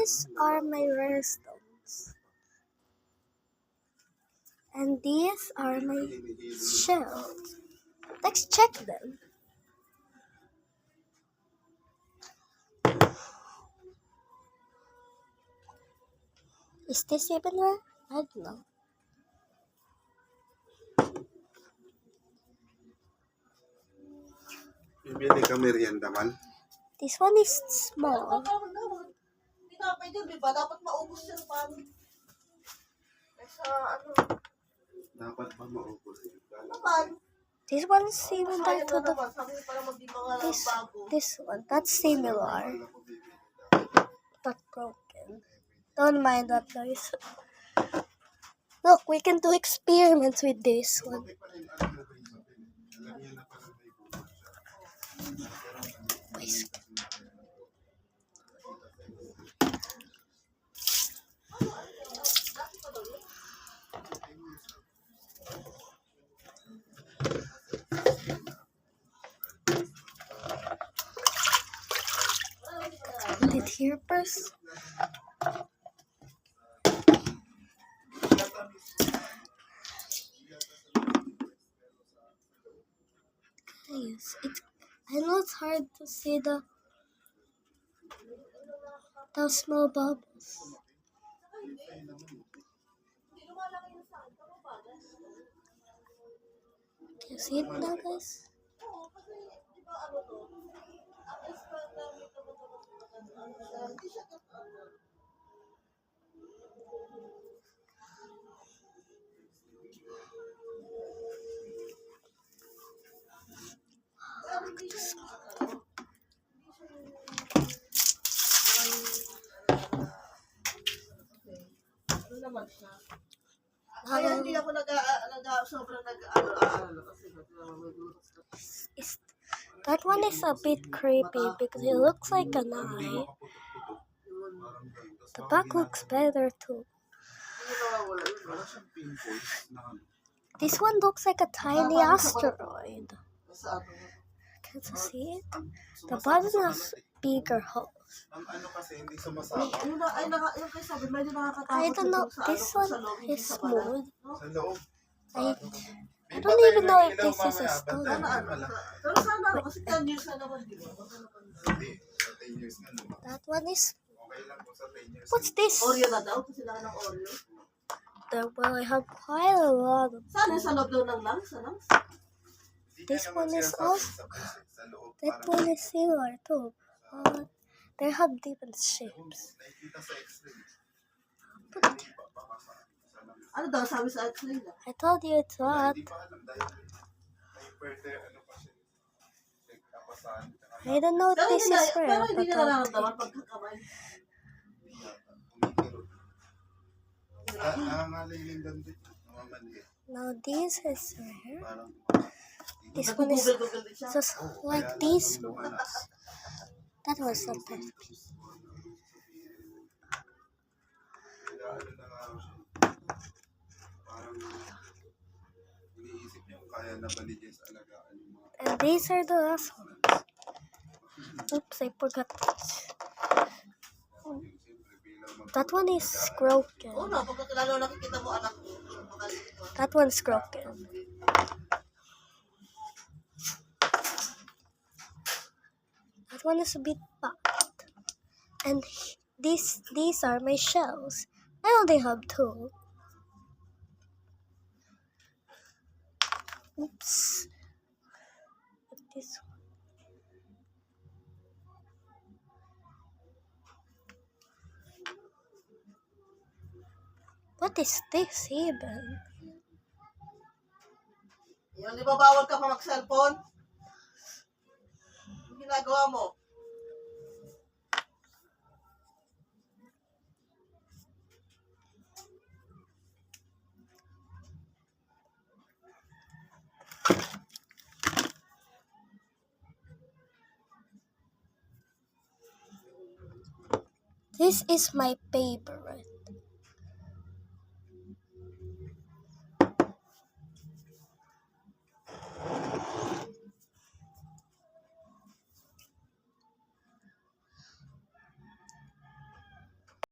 these are my rare stones. And these are my shells. Let's check them. Is this even rare? I don't know. Bibili ka merienda man? This one is small. Tinapay dyan, di ba? Dapat maubos yan paano? Sa ano? Dapat ba maubos yun? Naman. This one is similar to the Sabi para maging mga bago. this one. That's similar, but broken. Don't mind that, guys. Look, we can do experiments with this one. Put it here first. Guys, I know it's hard to see the small bubbles. Can you see it now, guys? Naman siya. Kaya hindi ako sobrang nag-ano kasi That one is a bit creepy because it looks like an eye. The back looks better too. This one looks like a tiny asteroid. Can you see it? The bottom has bigger holes. I don't know. This one is smooth. I don't even know if this is a stone. That one is. What's this? Well, I have quite a lot of them. This one is also. That one is similar too. They have different shapes. I told you it's what. I don't know if this is rare, but now this is rare. This one is just like these ones. That was something. And these are the last ones. Oops, I forgot this. That one is broken. That one's broken. That one is a bit packed. And these are my shells. I only have 2. Oops. This one. What is this even? Yung di ba bawal ka pa mag-cellphone? Yung ginagawa mo? This is my paper.